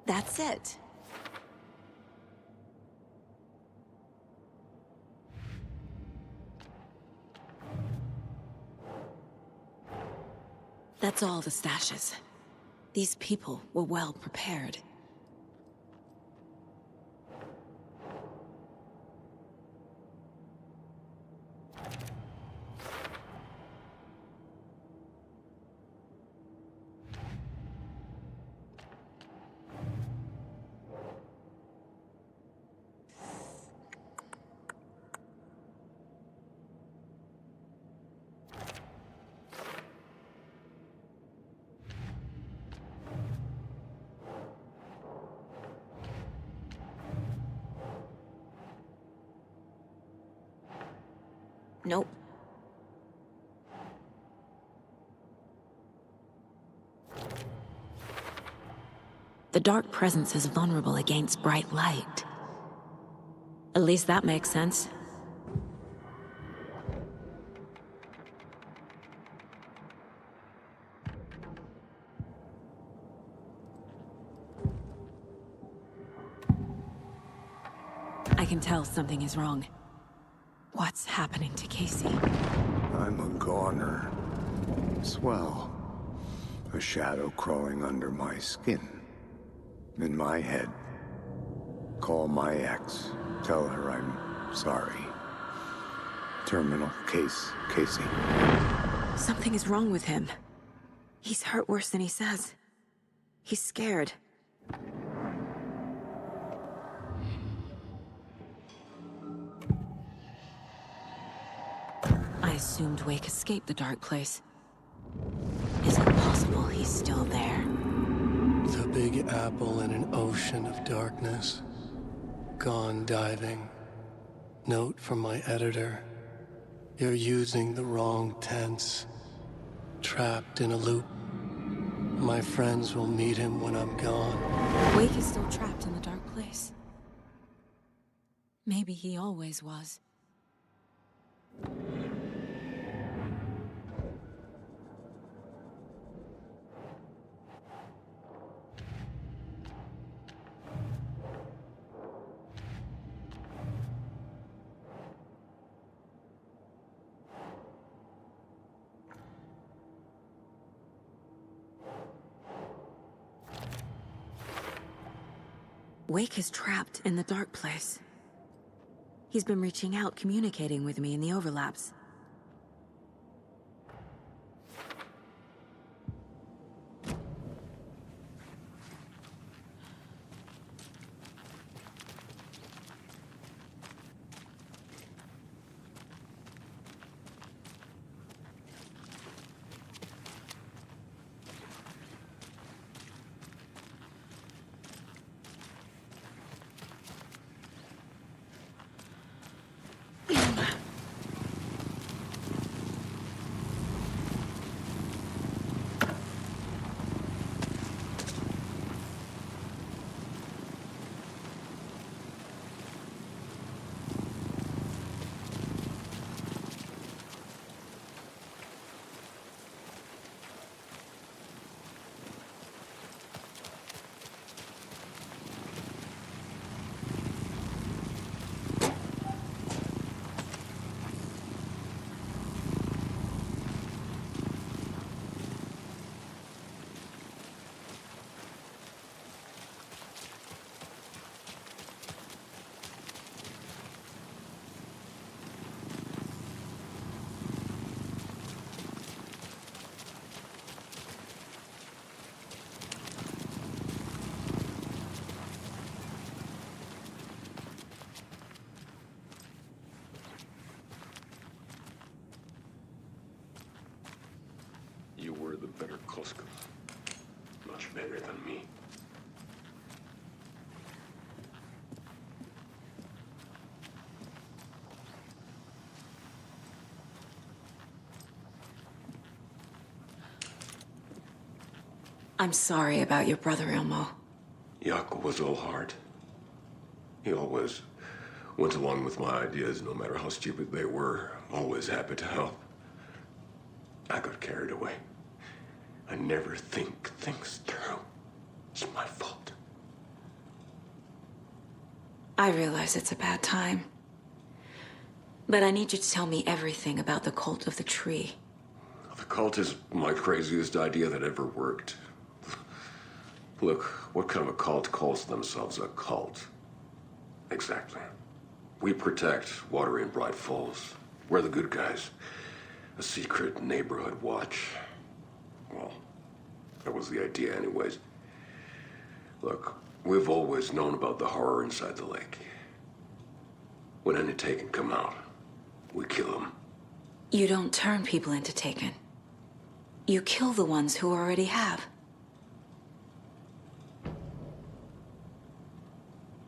That's it. That's all the stashes. These people were well prepared. Nope. The Dark Presence is vulnerable against bright light. At least that makes sense. I can tell something is wrong. What's happening to Casey? I'm a goner. Swell. A shadow crawling under my skin. In my head. Call my ex. Tell her I'm sorry. Terminal case, Casey. Something is wrong with him. He's hurt worse than he says. He's scared. I assumed Wake escaped the dark place. Is it possible he's still there? The Big Apple in an ocean of darkness. Gone diving. Note from my editor. You're using the wrong tense. Trapped in a loop. My friends will meet him when I'm gone. Wake is still trapped in the dark place. Maybe he always was. Wake is trapped in the dark place. He's been reaching out, communicating with me in the overlaps. You were the better Koska. Much better than me. I'm sorry about your brother, Ilmo. Jaakko was all heart. He always went along with my ideas, no matter how stupid they were. Always happy to help. I got carried away. I never think things through. It's my fault. I realize it's a bad time. But I need you to tell me everything about the Cult of the Tree. The cult is my craziest idea that ever worked. Look, what kind of a cult calls themselves a cult? Exactly. We protect Water in Bright Falls. We're the good guys. A secret neighborhood watch. Well, that was the idea anyways. Look, we've always known about the horror inside the lake. When any Taken come out, we kill them. You don't turn people into Taken. You kill the ones who already have.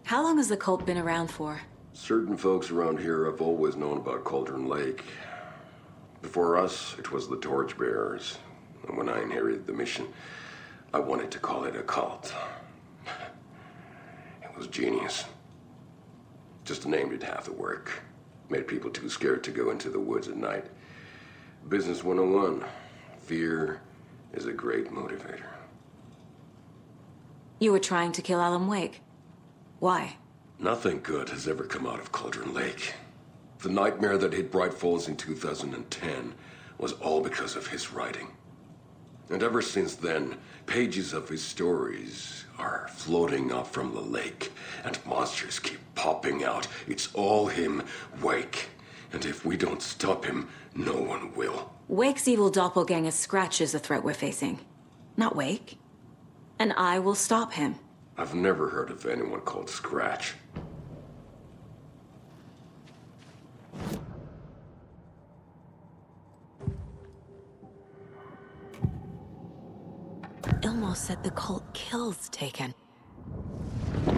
How long has the cult been around for? Certain folks around here have always known about Cauldron Lake. Before us, it was the Torchbearers. And when I inherited the mission, I wanted to call it a cult. It was genius. Just a name did half the work. Made people too scared to go into the woods at night. Business 101. Fear is a great motivator. You were trying to kill Alan Wake. Why? Nothing good has ever come out of Cauldron Lake. The nightmare that hit Bright Falls in 2010 was all because of his writing. And ever since then, pages of his stories are floating up from the lake, and monsters keep popping out. It's all him, Wake. And if we don't stop him, no one will. Wake's evil doppelganger Scratch is the threat we're facing, not Wake. And I will stop him. I've never heard of anyone called Scratch. Ilmo said the cult kills Taken.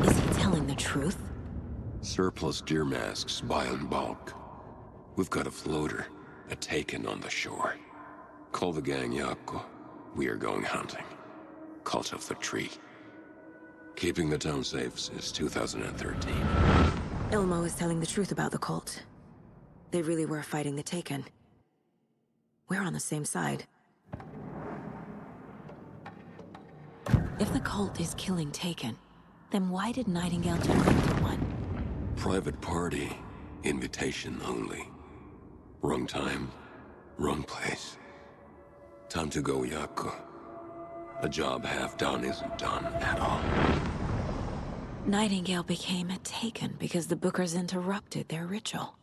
Is he telling the truth? Surplus deer masks buy in bulk. We've got a floater, a Taken on the shore. Call the gang Yako. We are going hunting. Cult of the Tree. Keeping the town safe since 2013. Ilmo is telling the truth about the cult. They really were fighting the Taken. We're on the same side. If the cult is killing Taken, then why did Nightingale turn into one? Private party. Invitation only. Wrong time, wrong place. Time to go, Yako. A job half done isn't done at all. Nightingale became a Taken because the Bookers interrupted their ritual.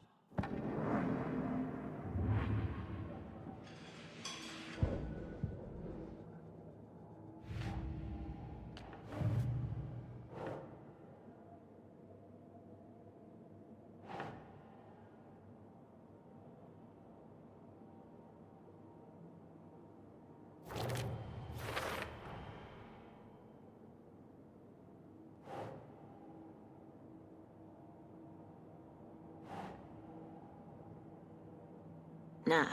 Nah.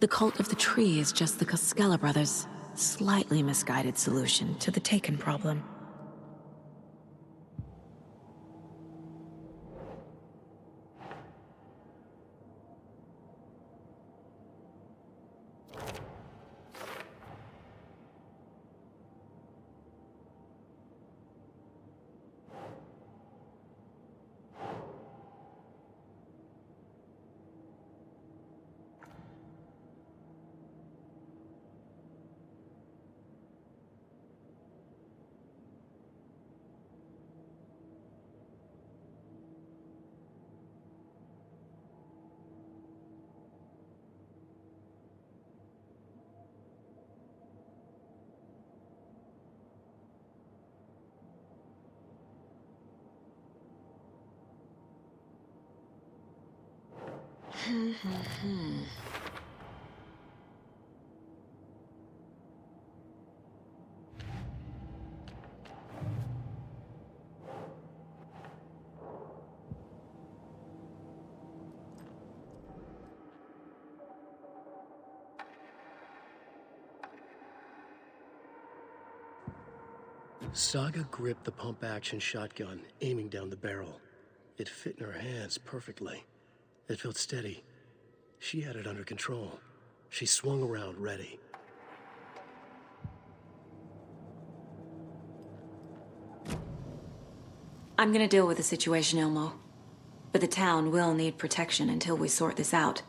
The Cult of the Tree is just the Koskela brothers' slightly misguided solution to the Taken problem. Saga gripped the pump-action shotgun, aiming down the barrel. It fit in her hands perfectly. It felt steady. She had it under control. She swung around, ready. I'm gonna deal with the situation, Ilmo. But the town will need protection until we sort this out.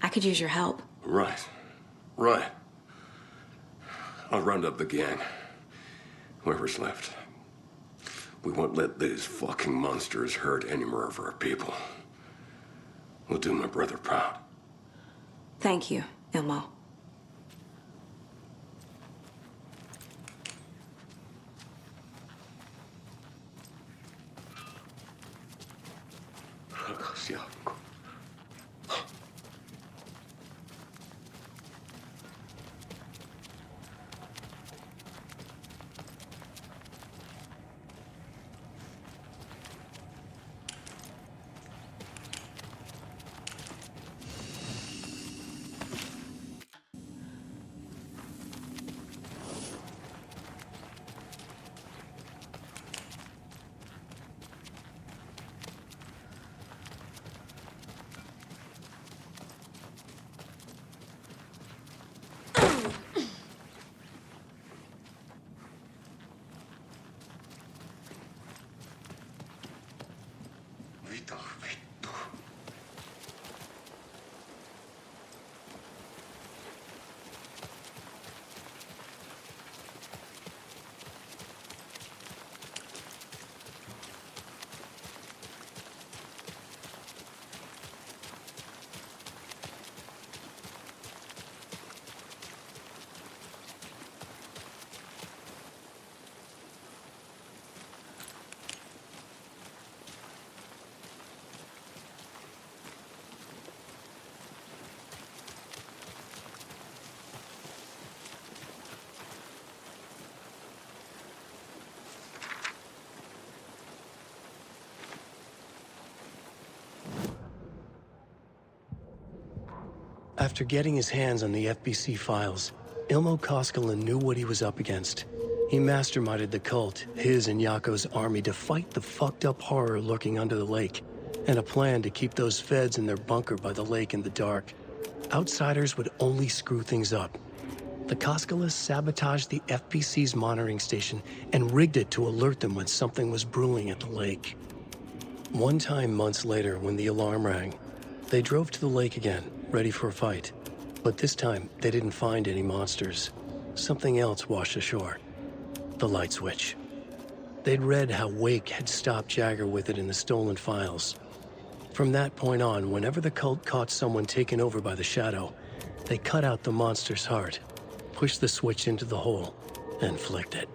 I could use your help. Right. Right. I'll round up the gang. Whoever's left. We won't let these fucking monsters hurt any more of our people. We'll do my brother proud. Thank you, Ilmo. Yeah. After getting his hands on the FBC files, Ilmo Koskinen knew what he was up against. He masterminded the cult, his and Yako's army, to fight the fucked up horror lurking under the lake, and a plan to keep those feds in their bunker by the lake in the dark. Outsiders would only screw things up. The Koskinen sabotaged the FBC's monitoring station and rigged it to alert them when something was brewing at the lake. One time months later, when the alarm rang, they drove to the lake again, ready for a fight. But this time, they didn't find any monsters. Something else washed ashore. The light switch. They'd read how Wake had stopped Jagger with it in the stolen files. From that point on, whenever the cult caught someone taken over by the Shadow, they cut out the monster's heart, pushed the switch into the hole, and flicked it.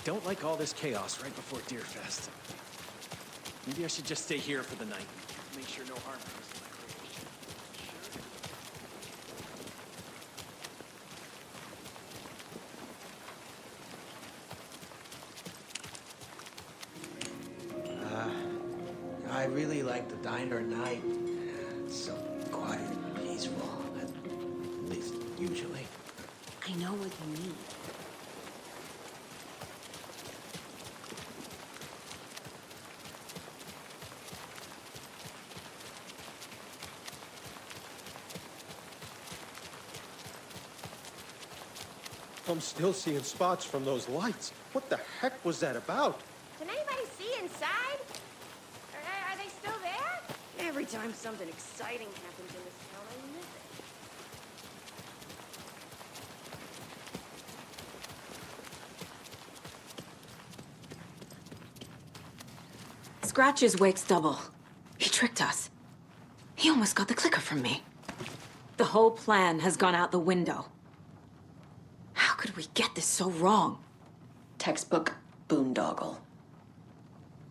Don't like all this chaos right before Deerfest. Maybe I should just stay here for the night. Make sure no harm comes to my creation. I really like the diner at night. It's so quiet and peaceful. At least, usually. I know what you mean. I'm still seeing spots from those lights. What the heck was that about? Can anybody see inside? Are they still there? Every time something exciting happens in this town, I miss it. Scratch is Wake's double. He tricked us. He almost got the clicker from me. The whole plan has gone out the window. How could we get this so wrong? Textbook boondoggle.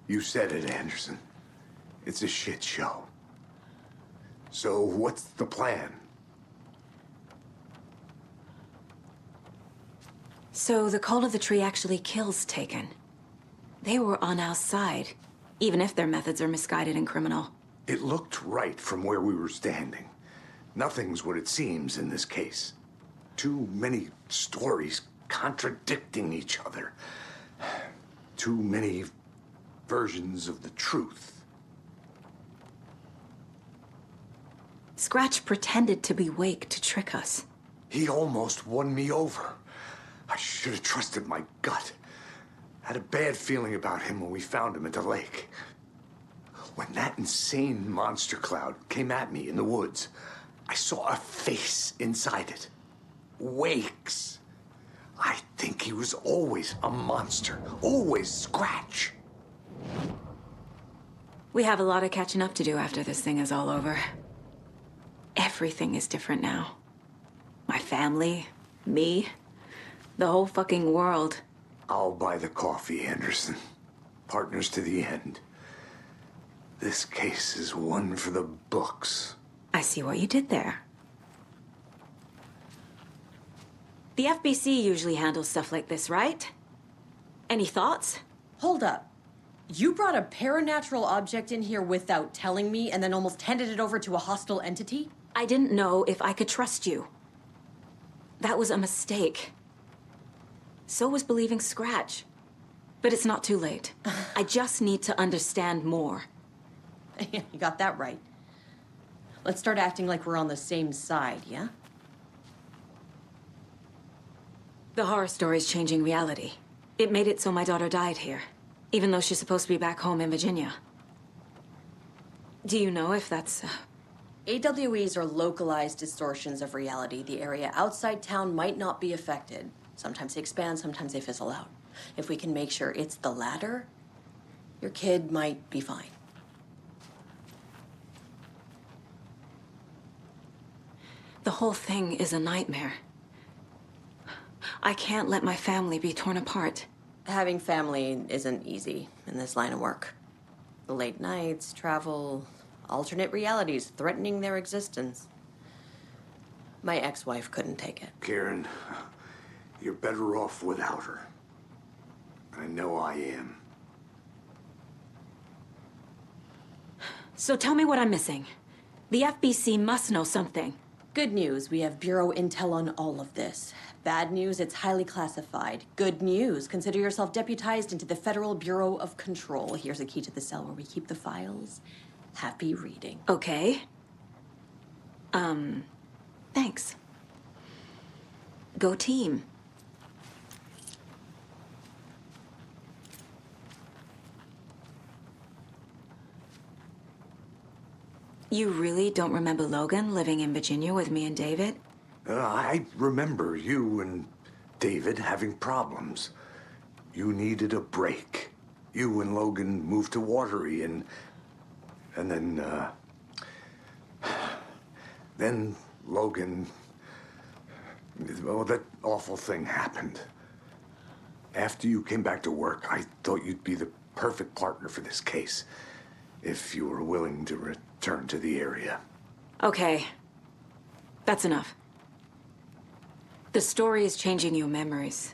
You said it, Anderson. It's a shit show. So what's the plan? So the Cult of the Tree actually kills Taken. They were on our side, even if their methods are misguided and criminal. It looked right from where we were standing. Nothing's what it seems in this case. Too many stories contradicting each other. Too many versions of the truth. Scratch pretended to be Wake to trick us. He almost won me over. I should have trusted my gut. Had a bad feeling about him when we found him at the lake. When that insane monster cloud came at me in the woods, I saw a face inside it. Wake's. I think he was always a monster. Always Scratch. We have a lot of catching up to do after this thing is all over. Everything is different now. My family, me, the whole fucking world. I'll buy the coffee, Anderson. Partners to the end. This case is one for the books. I see what you did there. The FBC usually handles stuff like this, right? Any thoughts? Hold up. You brought a paranatural object in here without telling me and then almost handed it over to a hostile entity? I didn't know if I could trust you. That was a mistake. So was believing Scratch. But it's not too late. I just need to understand more. You got that right. Let's start acting like we're on the same side, yeah? The horror story's changing reality. It made it so my daughter died here, even though she's supposed to be back home in Virginia. Do you know if that's... AWEs are localized distortions of reality. The area outside town might not be affected. Sometimes they expand, sometimes they fizzle out. If we can make sure it's the latter, your kid might be fine. The whole thing is a nightmare. I can't let my family be torn apart. Having family isn't easy in this line of work. The late nights, travel, alternate realities threatening their existence. My ex-wife couldn't take it. Karen, you're better off without her. I know I am. So tell me what I'm missing. The FBC must know something. Good news, we have Bureau intel on all of this. Bad news, it's highly classified. Good news, consider yourself deputized into the Federal Bureau of Control. Here's a key to the cell where we keep the files. Happy reading. Okay. Thanks. Go team. You really don't remember Logan living in Virginia with me and David? I remember you and David having problems. You needed a break. You and Logan moved to Watery and then Logan, well, that awful thing happened. After you came back to work, I thought you'd be the perfect partner for this case, if you were willing to return to the area. Okay. That's enough. The story is changing your memories.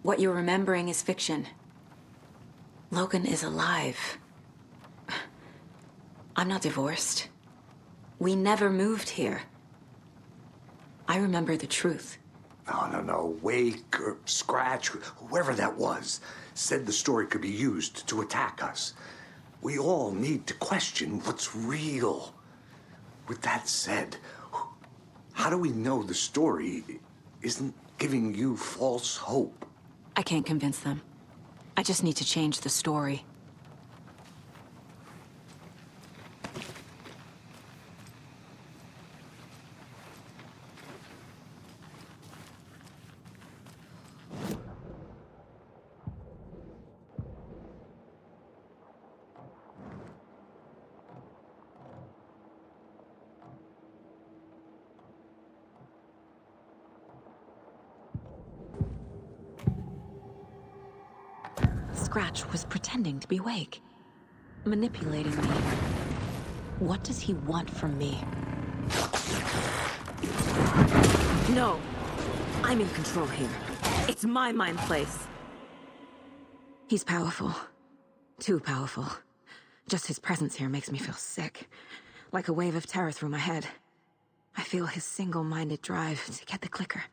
What you're remembering is fiction. Logan is alive. I'm not divorced. We never moved here. I remember the truth. No. Wake or Scratch, whoever that was, said the story could be used to attack us. We all need to question what's real. With that said, how do we know the story isn't giving you false hope? I can't convince them. I just need to change the story. Scratch was pretending to be Wake, manipulating me. What does he want from me? No! I'm in control here. It's my mind place. He's powerful. Too powerful. Just his presence here makes me feel sick. Like a wave of terror through my head. I feel his single-minded drive to get the clicker.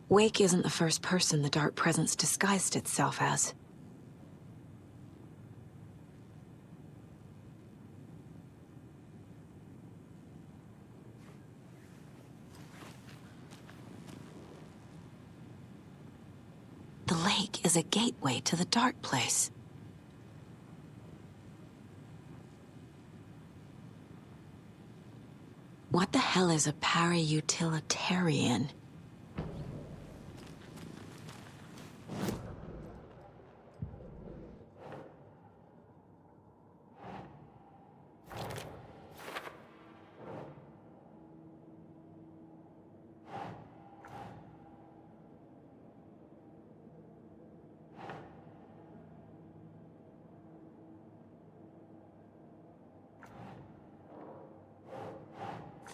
Wake isn't the first person the Dark Presence disguised itself as. The lake is a gateway to the Dark Place. What the hell is a para-utilitarian?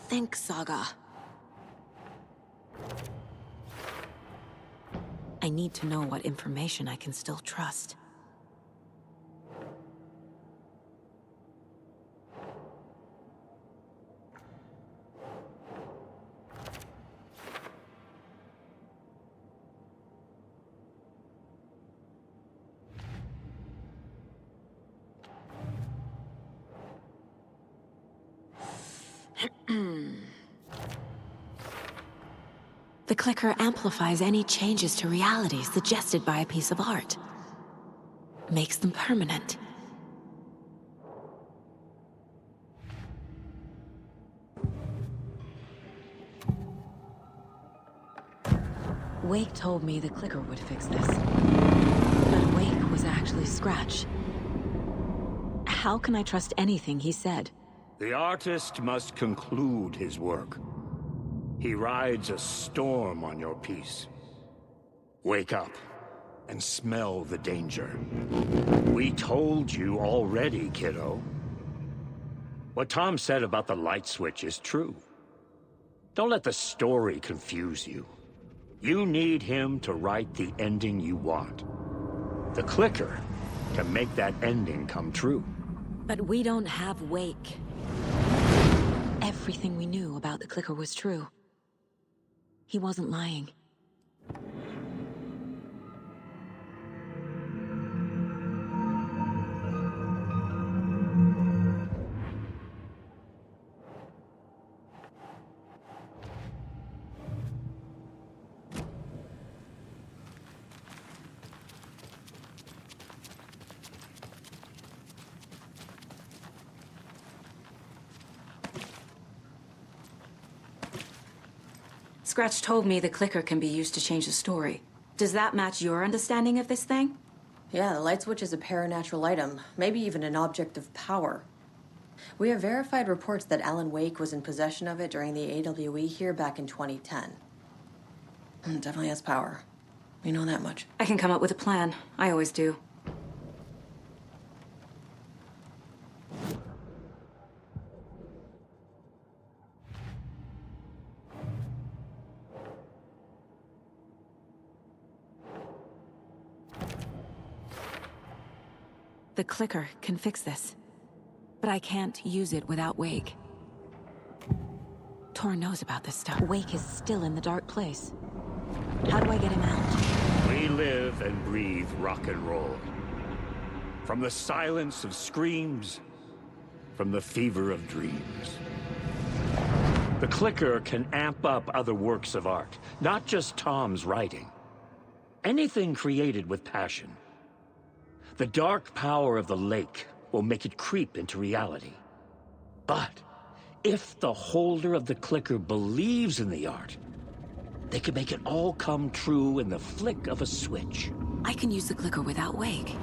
Think, Saga. I need to know what information I can still trust. The clicker amplifies any changes to reality suggested by a piece of art. Makes them permanent. Wake told me the clicker would fix this. But Wake was actually Scratch. How can I trust anything he said? The artist must conclude his work. He rides a storm on your piece. Wake up and smell the danger. We told you already, kiddo. What Tom said about the light switch is true. Don't let the story confuse you. You need him to write the ending you want. The clicker can make that ending come true. But we don't have Wake. Everything we knew about the clicker was true. He wasn't lying. Scratch told me the clicker can be used to change the story. Does that match your understanding of this thing? Yeah, the light switch is a paranatural item, maybe even an object of power. We have verified reports that Alan Wake was in possession of it during the AWE here back in 2010. Definitely has power. We know that much. I can come up with a plan. I always do. The clicker can fix this. But I can't use it without Wake. Tor knows about this stuff. Wake is still in the dark place. How do I get him out? We live and breathe rock and roll. From the silence of screams, from the fever of dreams. The clicker can amp up other works of art, not just Tom's writing. Anything created with passion. The dark power of the lake will make it creep into reality. But if the holder of the clicker believes in the art, they can make it all come true in the flick of a switch. I can use the clicker without Wake.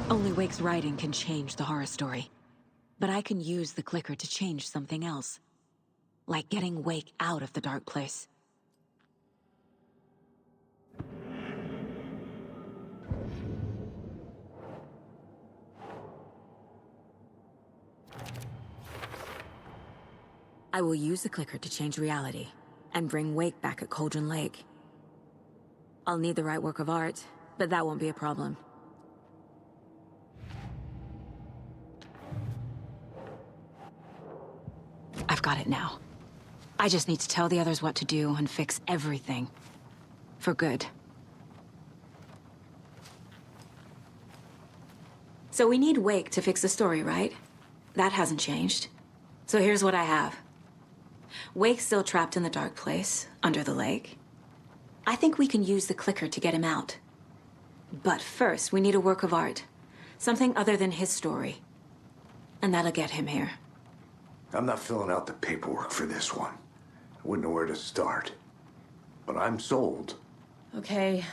Only Wake's writing can change the horror story. But I can use the clicker to change something else. Like getting Wake out of the dark place. I will use the clicker to change reality and bring Wake back at Cauldron Lake. I'll need the right work of art, but that won't be a problem. I've got it now. I just need to tell the others what to do and fix everything. For good. So we need Wake to fix the story, right? That hasn't changed. So here's what I have. Wake's still trapped in the dark place, under the lake. I think we can use the clicker to get him out. But first, we need a work of art. Something other than his story. And that'll get him here. I'm not filling out the paperwork for this one. I wouldn't know where to start. But I'm sold. Okay.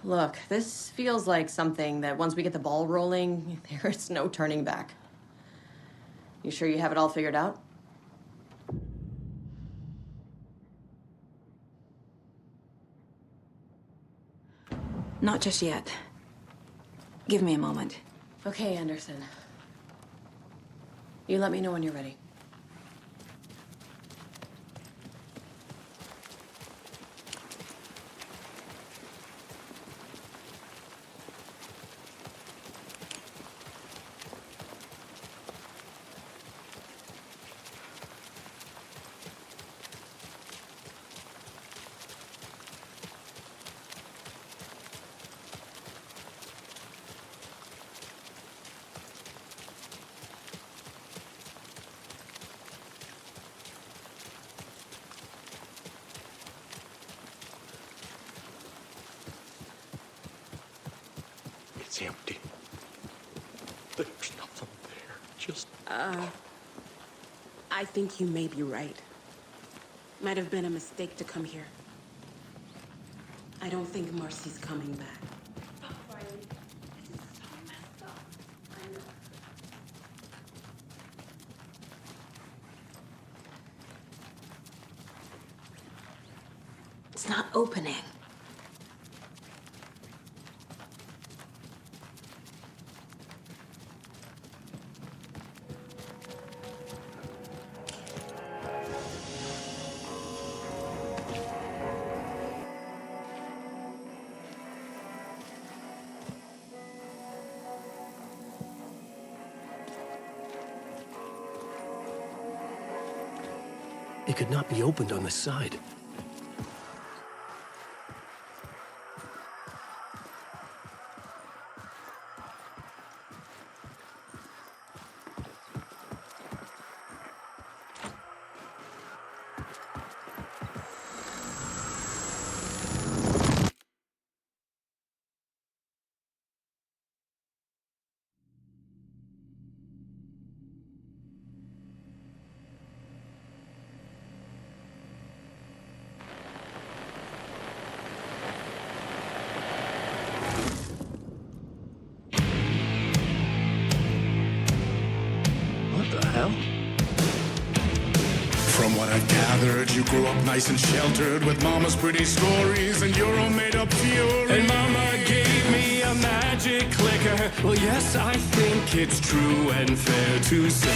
Look, this feels like something that once we get the ball rolling, there's no turning back. You sure you have it all figured out? Not just yet. Give me a moment. Okay, Anderson. You let me know when you're ready. It's empty. There's nothing there. Just... I think you may be right. Might have been a mistake to come here. I don't think Marcy's coming back. It's not opening. It could not be opened on the side. What the hell? From what I've gathered, you grew up nice and sheltered with mama's pretty stories and your own made-up fury. And mama gave me a magic clicker. Well, yes, I think it's true and fair to say.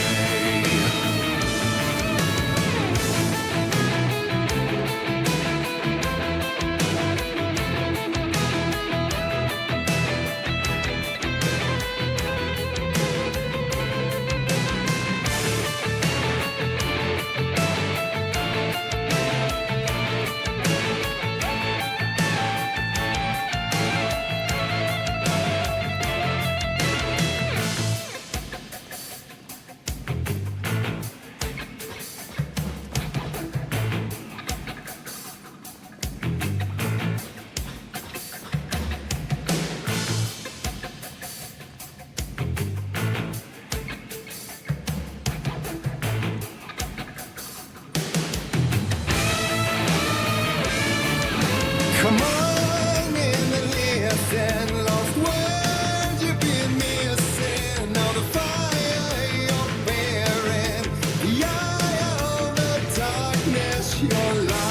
Come on in and listen, lost words you've been missing. Now the fire you're bearing, the eye of the darkness, your light.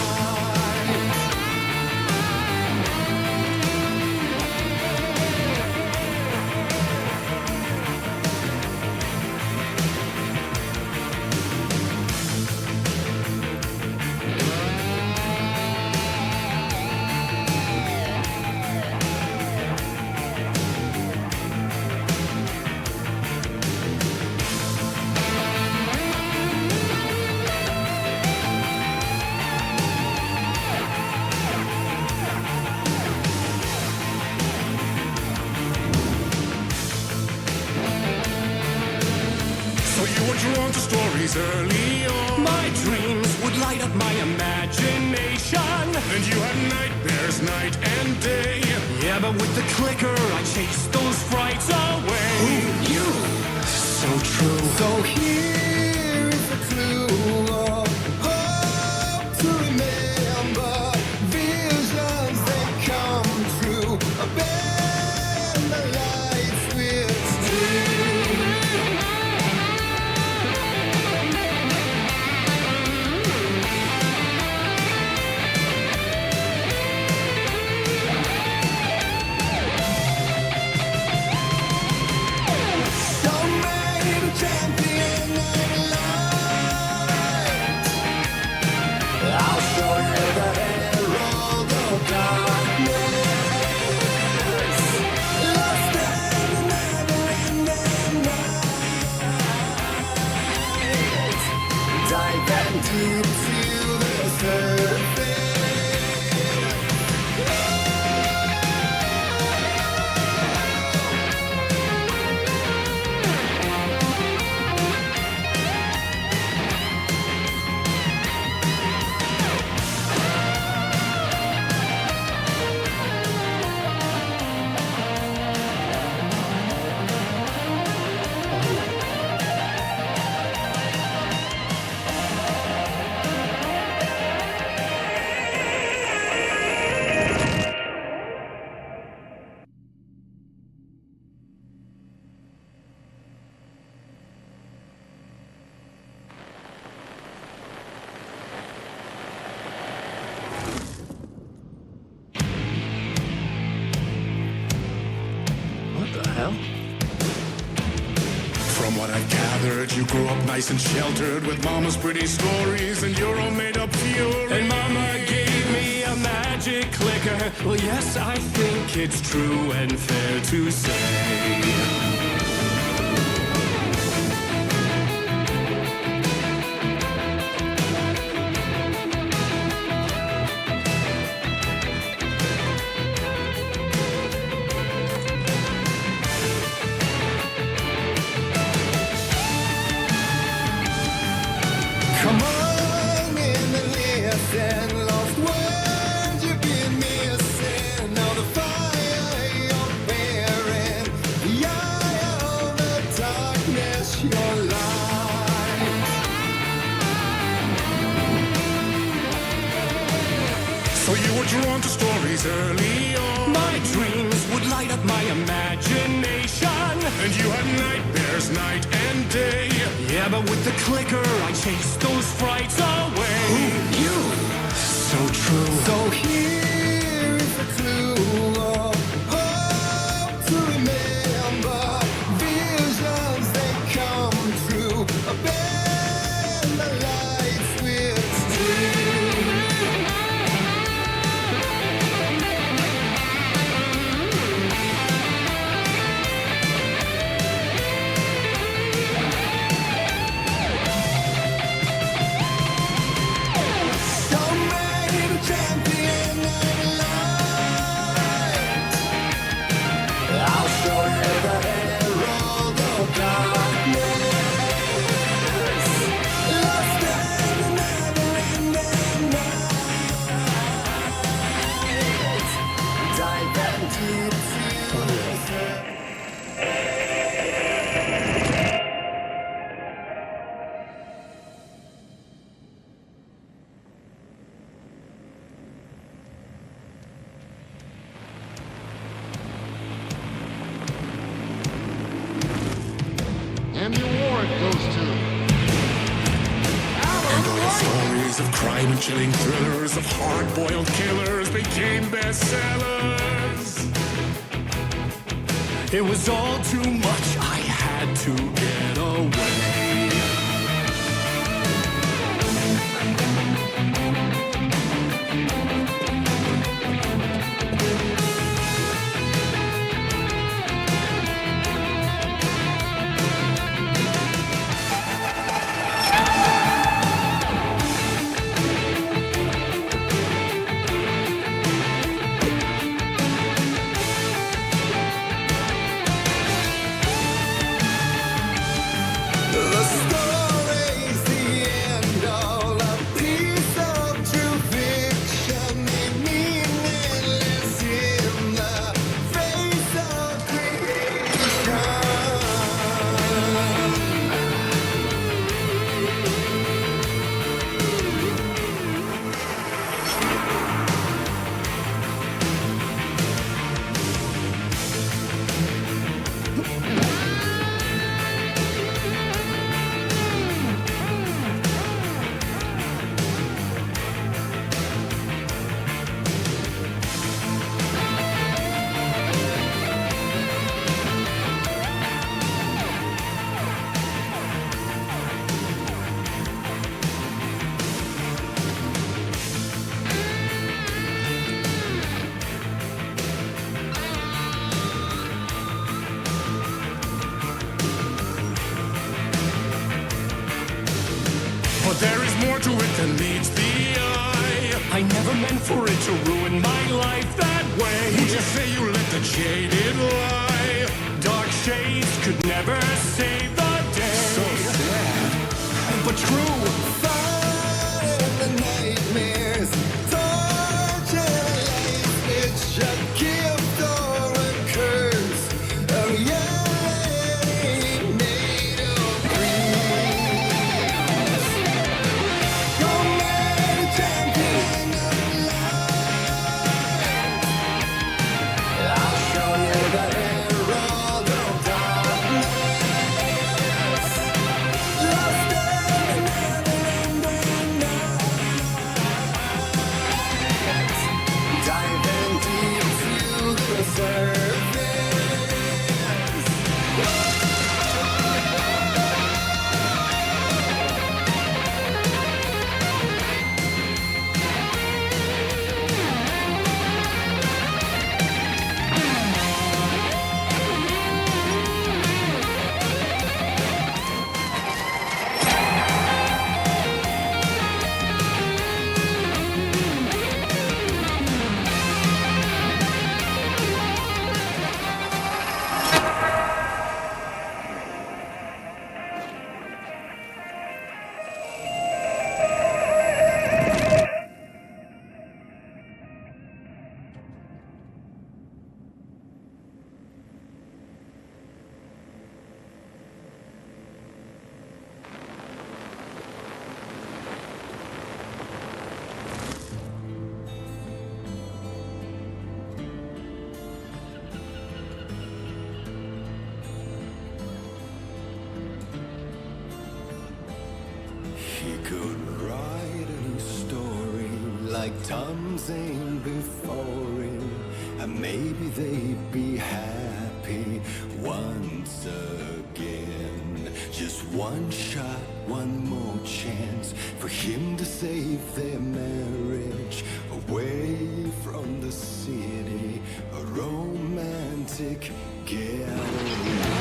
So you were drawn to stories early on. My dreams would light up my imagination. And you had nightmares night and day. Yeah, but with the clicker, I chased those frights away. Who knew? So true. So here is the clue of hope to remember. Visions they come true. Abandon the lights with steel. Some made a champion of light. I'll show you the herald of darkness. Lost in the never-ending night. Dive and deep to the surface. What the hell? From what I've gathered, you grew up nice and sheltered with mama's pretty stories and your own made-up fury. And mama gave me a magic clicker. Well, yes, I think it's true and fair to say. Come on in and listen, lost words you've been missing. Now the fire you're bearing, the eye of the darkness, your light. So you were drawn to stories early on. My dreams would light up my imagination. And you had nightmares night and day. Yeah, but with the clicker, I chased those frights away. Who you? So true. So here is a clue of hope to remember. Visions, they come true. Bend the light switch to. And the award goes to... Stories of crime and chilling thrillers of hard-boiled killers became bestsellers. It was all too much. I had to get away. But there is more to it than meets the eye. I never meant for it to ruin my life that way. Would you say you let the jaded lie? Dark shades could never save the day. So sad, but true. Fire in the nightmares, torture life. It's a gift or a curse. A reality made of dreams. You're made a champion of light. I'll show you the herald of darkness. Lost in he could write a new story like Tom Zane before him, and maybe they'd be happy once again. Just one shot, one more chance for him to save their marriage away from the city, a romantic getaway.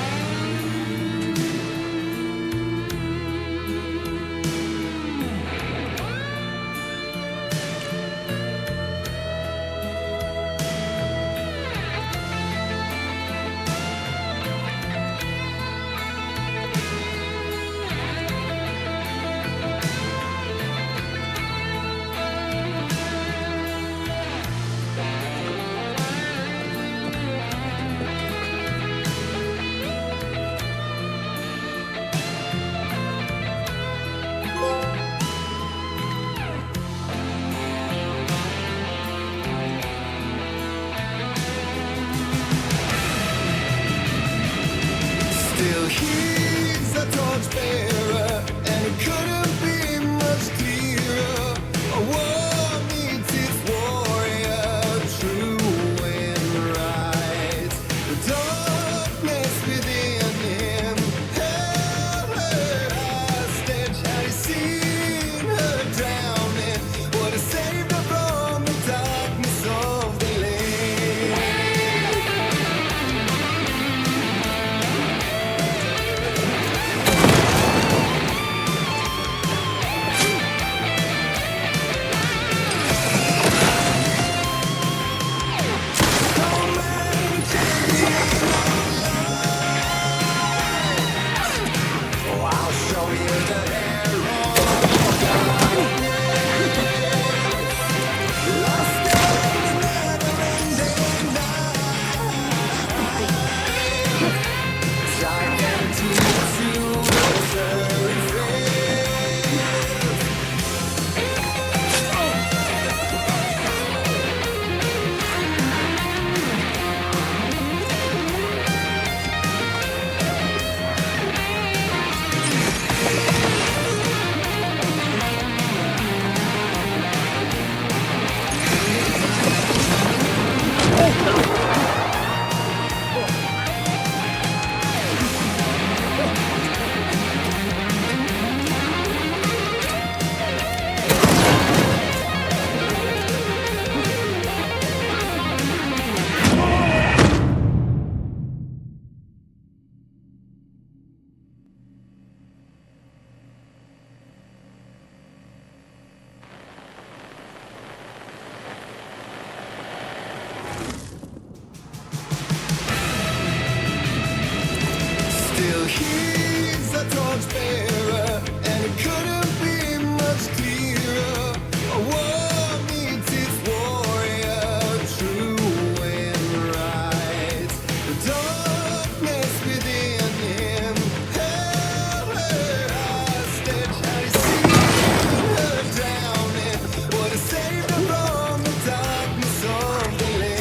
Still he's a torchbearer, and it couldn't be much clearer. A war needs its warrior, true and right. The darkness within him held her hostage. Had he seen her drowning, would have saved her from the darkness of the lake. Still he's a torchbearer, and it couldn't be much clearer. A war needs its warrior, true and right. The darkness within him held her hostage. Had he seen her drowning, would have saved her from the darkness of the lake.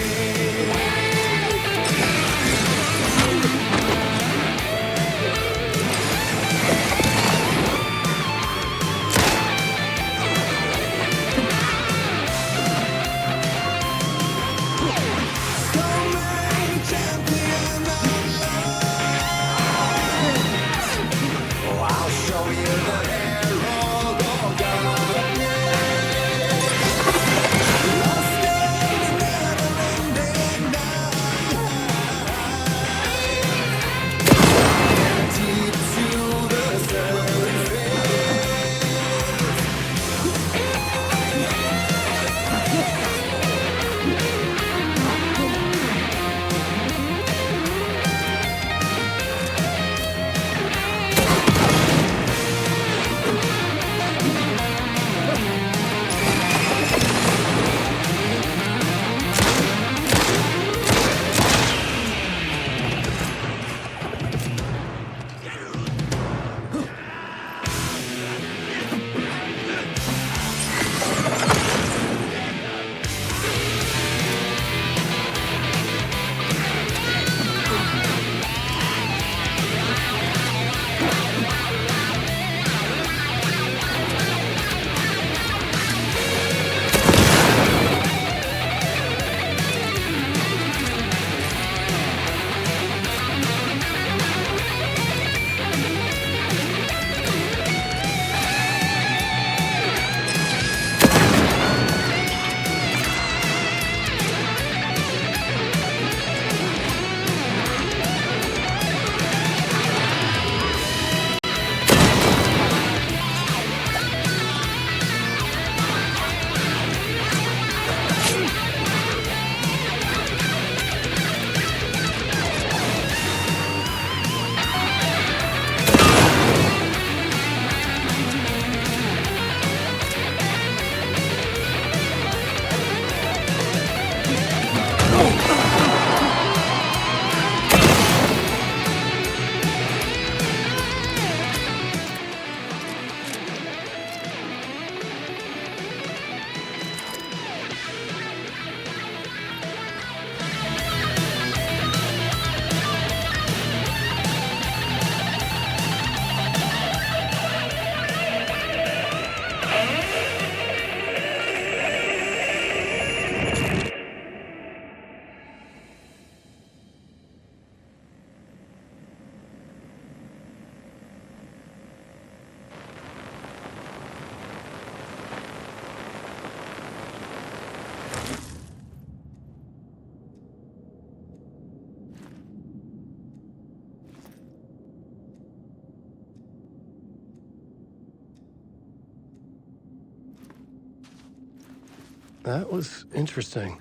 That was interesting.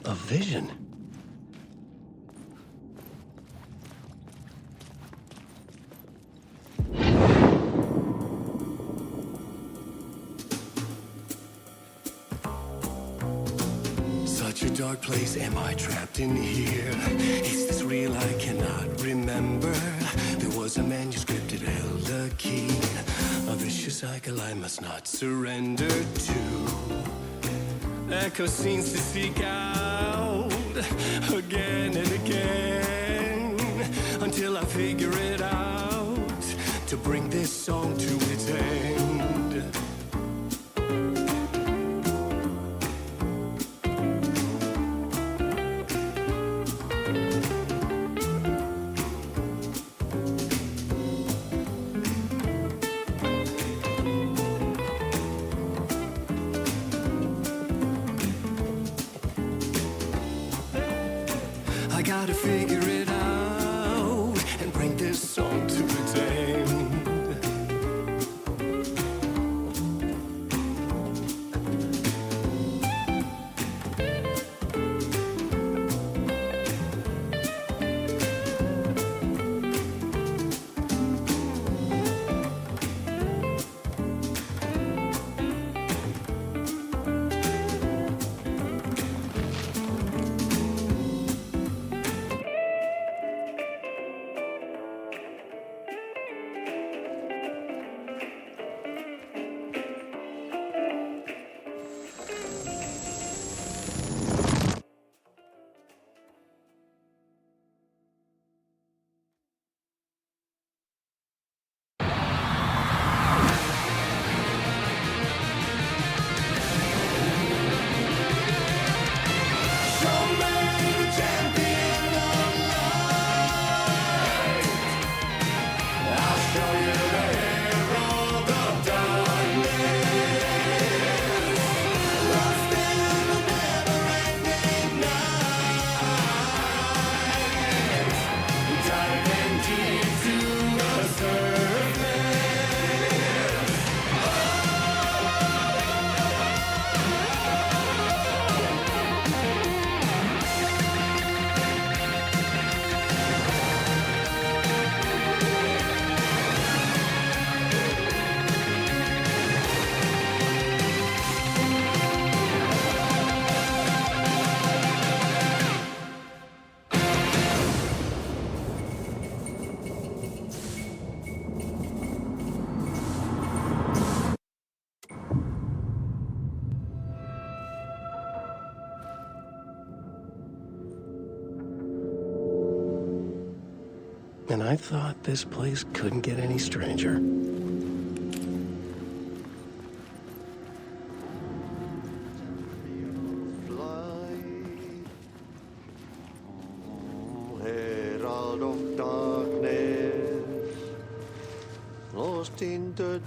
A vision. Such a dark place, am I trapped in here? Is this real? I cannot remember. There was a manuscript, it held a key. A vicious cycle I must not surrender to. Echo scenes to seek out again and again until I figure it out to bring this song to its end. I gotta figure it out and bring this song to its end. And I thought this place couldn't get any stranger. Herald of darkness, lost in the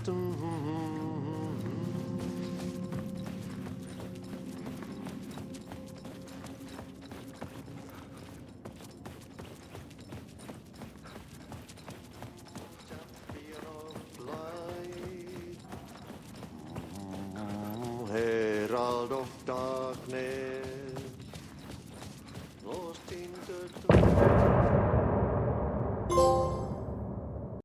Herald of darkness.